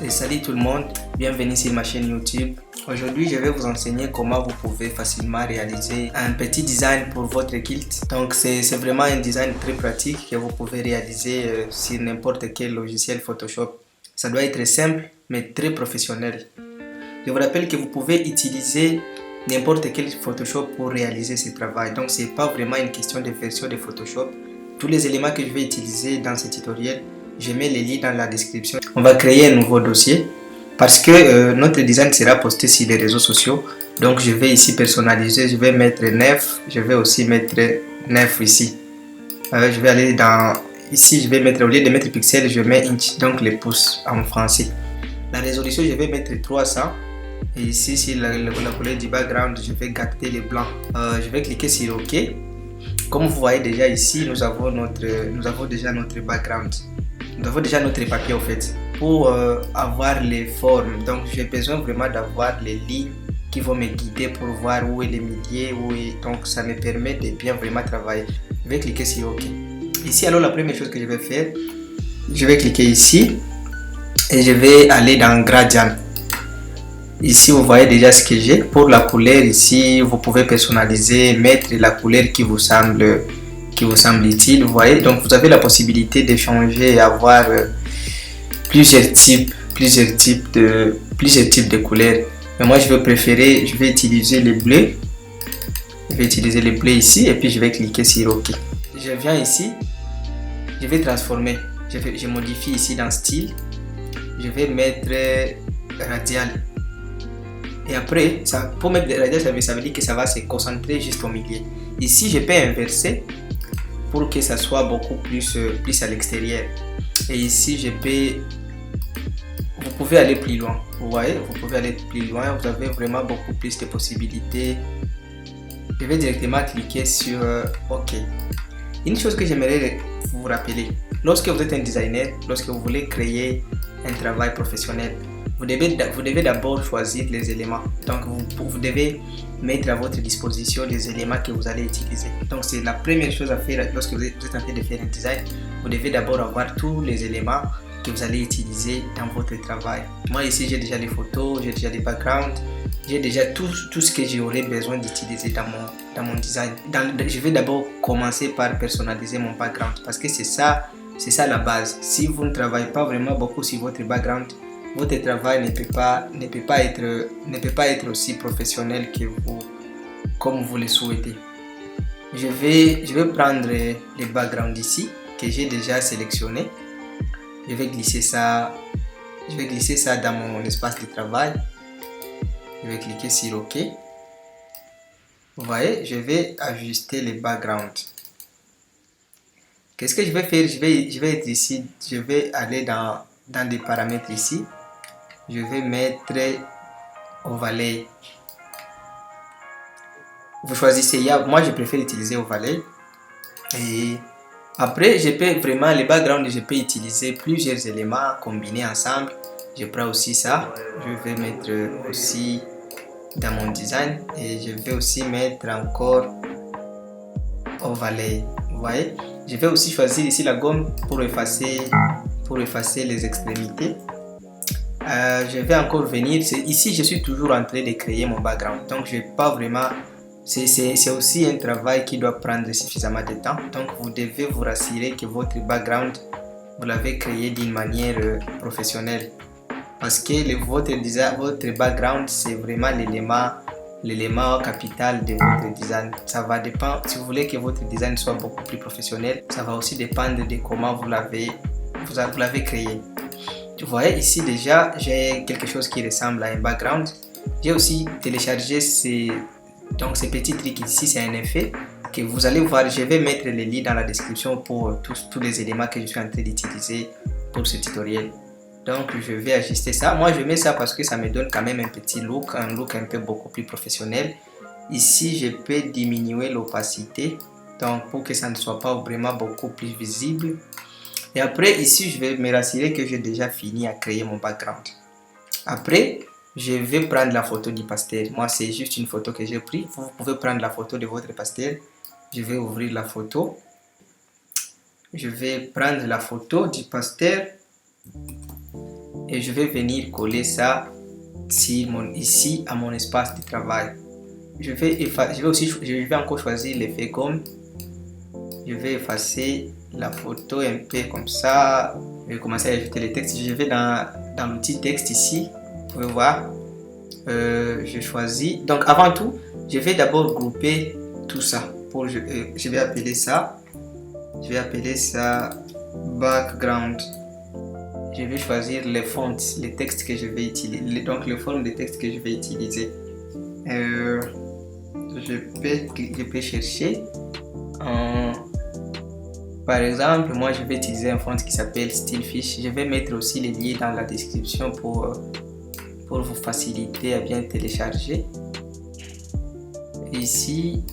Et salut tout le monde, bienvenue sur ma chaîne YouTube. Aujourd'hui, je vais vous enseigner comment vous pouvez facilement réaliser un petit design pour votre kilt. Donc, c'est vraiment un design très pratique que vous pouvez réaliser sur n'importe quel logiciel Photoshop. Ça doit être simple, mais très professionnel. Je vous rappelle que vous pouvez utiliser n'importe quel Photoshop pour réaliser ce travail. Donc, c'est pas vraiment une question de version de Photoshop. Tous les éléments que je vais utiliser dans ce tutoriel, je mets les liens dans la description. On va créer un nouveau dossier parce que notre design sera posté sur les réseaux sociaux. Donc je vais ici personnaliser, je vais mettre 9, je vais aussi mettre 9 ici. Je vais aller dans ici, je vais mettre au lieu de mettre pixels, je mets inch, donc les pouces en français. La résolution, je vais mettre 300. Et ici, sur la couleur du background, je vais garder le blanc. Je vais cliquer sur OK. Comme vous voyez déjà ici, nous avons déjà notre background. Nous avons déjà notre papier en fait. Pour avoir les formes, donc j'ai besoin vraiment d'avoir les lignes qui vont me guider pour voir où est le milieu, donc ça me permet de bien vraiment travailler. Je vais cliquer sur OK. Ici, alors la première chose que je vais faire, je vais cliquer ici et je vais aller dans Gradient. Ici, vous voyez déjà ce que j'ai. Pour la couleur, ici, vous pouvez personnaliser, mettre la couleur qui vous semble utile. Vous voyez, donc vous avez la possibilité de changer et avoir plusieurs types de couleurs. Mais moi, je vais utiliser le bleu. Je vais utiliser le bleu ici et puis je vais cliquer sur OK. Je viens ici, je vais transformer. Je modifie ici dans style. Je vais mettre radial. Et après, pour mettre radial, ça veut dire que ça va se concentrer juste au milieu. Ici, je peux inverser pour que ça soit beaucoup plus à l'extérieur. Et ici, vous pouvez aller plus loin. Vous voyez, vous pouvez aller plus loin. Vous avez vraiment beaucoup plus de possibilités. Je vais directement cliquer sur OK. Une chose que j'aimerais vous rappeler, lorsque vous êtes un designer, lorsque vous voulez créer un travail professionnel, vous devez d'abord choisir les éléments. Donc vous devez mettre à votre disposition les éléments que vous allez utiliser. Donc c'est la première chose à faire lorsque vous êtes en train de faire un design. Vous devez d'abord avoir tous les éléments que vous allez utiliser dans votre travail. Moi ici j'ai déjà les photos, j'ai déjà les backgrounds, j'ai déjà tout ce que j'aurais besoin d'utiliser dans mon design. Je vais d'abord commencer par personnaliser mon background parce que c'est ça la base. Si vous ne travaillez pas vraiment beaucoup sur votre background, votre travail ne peut pas être aussi professionnel que comme vous le souhaitez. Je vais prendre le background ici que j'ai déjà sélectionné. Je vais glisser ça dans mon espace de travail. Je vais cliquer sur OK. Vous voyez, je vais ajuster le background. Qu'est-ce que je vais faire? Je vais être ici, je vais aller dans des paramètres ici. Je vais mettre overlay. Vous choisissez, moi je préfère utiliser overlay. Et après, le background, je peux utiliser plusieurs éléments combinés ensemble. Je prends aussi ça. Je vais mettre aussi dans mon design et je vais aussi mettre encore overlay. Vous voyez, je vais aussi choisir ici la gomme pour effacer les extrémités. Je vais encore venir ici, je suis toujours en train de créer mon background, donc je vais pas vraiment, c'est aussi un travail qui doit prendre suffisamment de temps. Donc vous devez vous rassurer que votre background vous l'avez créé d'une manière professionnelle parce que votre background c'est vraiment l'élément capital de votre design. Ça va dépendre, si vous voulez que votre design soit beaucoup plus professionnel, ça va aussi dépendre de comment vous l'avez créé. Vous voyez ici déjà j'ai quelque chose qui ressemble à un background. J'ai aussi téléchargé ces petits trucs ici, c'est un effet que vous allez voir. Je vais mettre les liens dans la description pour tous les éléments que je suis en train d'utiliser pour ce tutoriel. Donc je vais ajuster ça. Moi je mets ça parce que ça me donne quand même un petit look, un look un peu beaucoup plus professionnel. Ici je peux diminuer l'opacité donc pour que ça ne soit pas vraiment beaucoup plus visible. Et après ici je vais me rassurer que j'ai déjà fini à créer mon background. Après je vais prendre la photo du poster. Moi c'est juste une photo que j'ai pris. Vous pouvez prendre la photo de votre poster. Je vais ouvrir la photo. Je vais prendre la photo du poster et je vais venir coller ça ici à mon espace de travail. Je vais encore choisir l'effet gomme. Je vais effacer la photo un peu comme ça. Je vais commencer à ajouter les textes. Je vais dans l'outil texte ici. Vous pouvez voir. Je choisis. Donc avant tout, je vais d'abord grouper tout ça. Je vais appeler ça. Je vais appeler ça background. Je vais choisir les fonts, les textes que je vais utiliser. Donc les formes de texte que je vais utiliser. Je peux chercher. Par exemple, moi je vais utiliser un font qui s'appelle Stylefix. Je vais mettre aussi les liens dans la description pour vous faciliter à bien télécharger. Ici,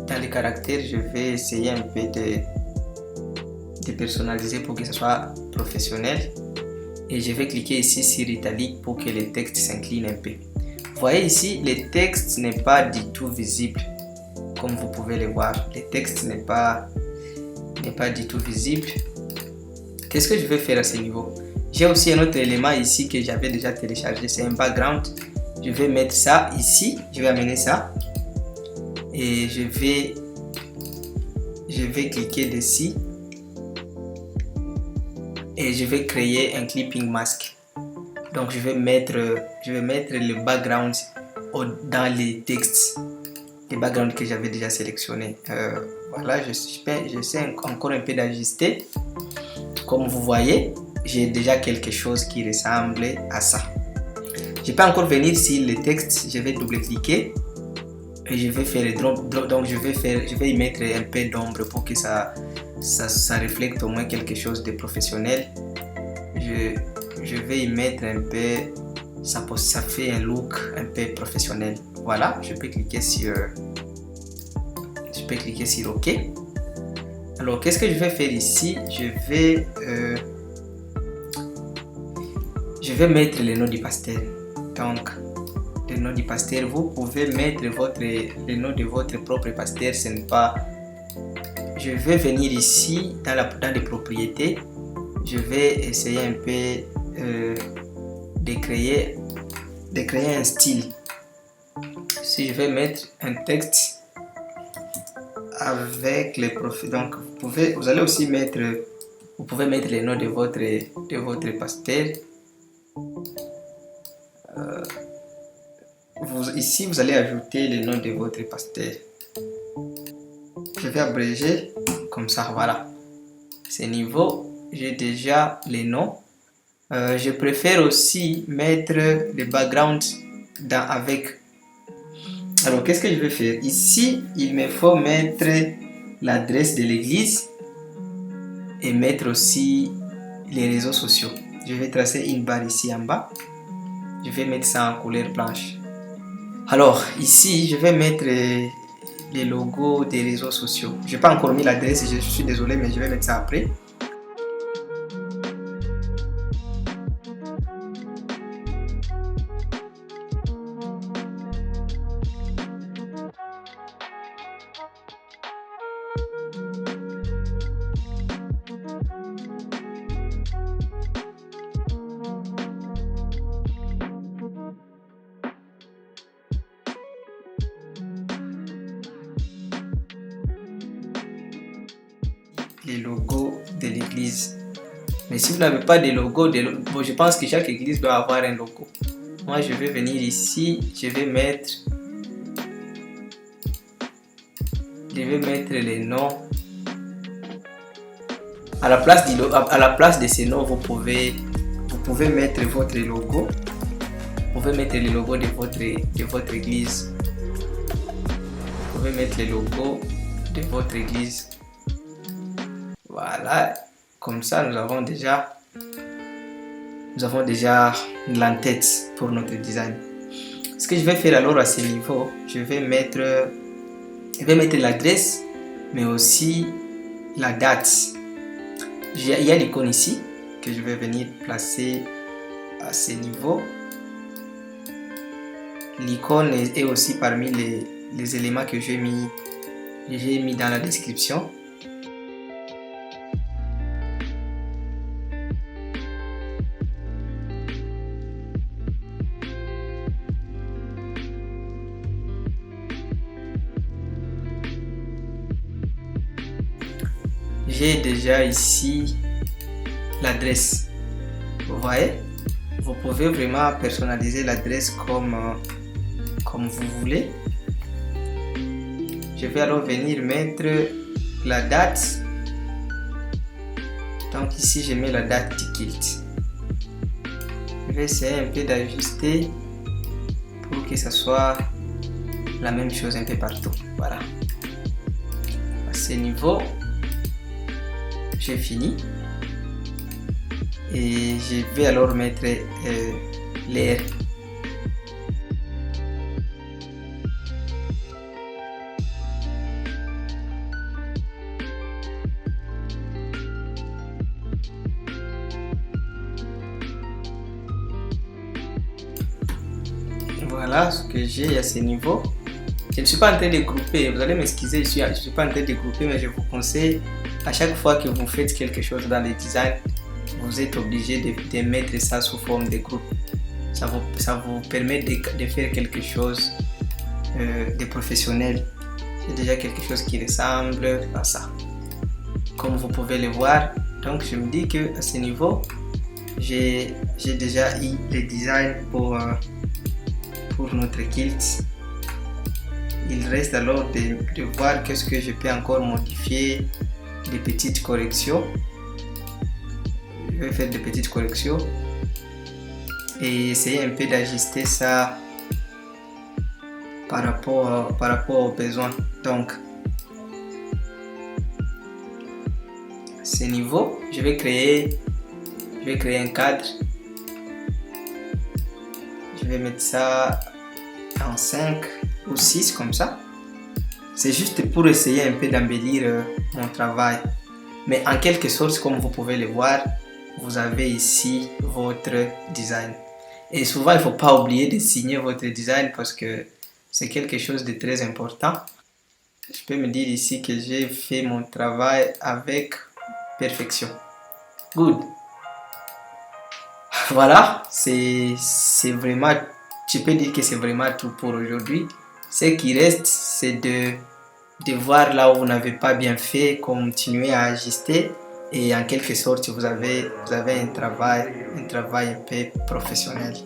dans les caractères, je vais essayer un peu de personnaliser pour que ce soit professionnel. Et je vais cliquer ici sur italique pour que les textes s'inclinent un peu. Vous voyez ici, le texte n'est pas du tout visible. Comme vous pouvez le voir, le texte n'est pas du tout visible. Qu'est-ce que je vais faire à ce niveau? J'ai aussi un autre élément ici que j'avais déjà téléchargé, c'est un background. Je vais mettre ça ici, je vais amener ça et je vais cliquer dessus et je vais créer un clipping mask. Donc je vais mettre le background dans les textes, les backgrounds que j'avais déjà sélectionnés. Voilà, je sais encore un peu d'ajuster. Comme vous voyez, j'ai déjà quelque chose qui ressemble à ça. Je peux encore venir sur le texte, je vais double-cliquer et je vais faire le drop. Donc je vais y mettre un peu d'ombre pour que ça reflète au moins quelque chose de professionnel. Je vais y mettre un peu, ça fait un look un peu professionnel. Voilà, je peux cliquer sur OK. Alors qu'est-ce que je vais faire ici? Je vais mettre le nom du pasteur. Donc le nom du pasteur, vous pouvez mettre le nom de votre propre pasteur. Ce n'est pas. Je vais venir ici dans les propriétés. Je vais essayer un peu de créer un style. Si je vais mettre un texte avec les profils, donc vous allez aussi mettre, vous pouvez mettre le nom de votre pasteur. Ici vous allez ajouter le nom de votre pasteur. Je vais abréger comme ça, voilà. Ce niveau, j'ai déjà les noms. Je préfère aussi mettre le background avec. Alors qu'est-ce que je vais faire? Ici, il me faut mettre l'adresse de l'église et mettre aussi les réseaux sociaux. Je vais tracer une barre ici en bas. Je vais mettre ça en couleur blanche. Alors ici, je vais mettre les logos des réseaux sociaux. Je n'ai pas encore mis l'adresse, je suis désolé, mais je vais mettre ça après. Les logos de l'église. Mais si vous n'avez pas de logo, bon, je pense que chaque église doit avoir un logo. Moi, je vais venir ici, je vais mettre les noms. À la place de ces noms, vous pouvez mettre votre logo. Vous pouvez mettre le logo de votre église. Vous pouvez mettre le logo de votre église. Voilà, comme ça nous avons déjà l'entête pour notre design. Ce que je vais faire alors à ce niveau, je vais mettre l'adresse, mais aussi la date. Il y a l'icône ici que je vais venir placer à ce niveau. L'icône est aussi parmi les éléments que j'ai mis dans la description. j'ai déjà ici l'adresse. Vous voyez, vous pouvez vraiment personnaliser l'adresse comme vous voulez. Je vais alors venir mettre la date. Donc ici, je mets la date du culte. Je vais essayer un peu d'ajuster pour que ça soit la même chose un peu partout. Voilà. À ce niveau, j'ai fini. Et je vais alors mettre l'air. Voilà ce que j'ai à ce niveau. Je ne suis pas en train de grouper, vous allez m'excuser, je ne suis pas en train de grouper, mais je vous conseille, à chaque fois que vous faites quelque chose dans le design, vous êtes obligé de mettre ça sous forme de groupe. Ça vous permet de faire quelque chose de professionnel. C'est déjà quelque chose qui ressemble à ça. Comme vous pouvez le voir, donc je me dis que à ce niveau, j'ai déjà eu le design pour notre kilt. Il reste alors de voir qu'est-ce que je peux encore modifier, des petites corrections. Je vais faire des petites corrections et essayer un peu d'ajuster ça par rapport aux besoins. Donc, à ce niveau, je vais créer un cadre. Je vais mettre ça en 5 ou 6 comme ça. C'est juste pour essayer un peu d'embellir mon travail. Mais en quelque sorte, comme vous pouvez le voir, vous avez ici votre design. Et souvent, il ne faut pas oublier de signer votre design parce que c'est quelque chose de très important. Je peux me dire ici que j'ai fait mon travail avec perfection. Good. Voilà, c'est vraiment, je peux dire que c'est vraiment tout pour aujourd'hui. Ce qui reste, c'est de voir là où vous n'avez pas bien fait, continuer à ajuster et en quelque sorte, vous avez un travail un peu professionnel.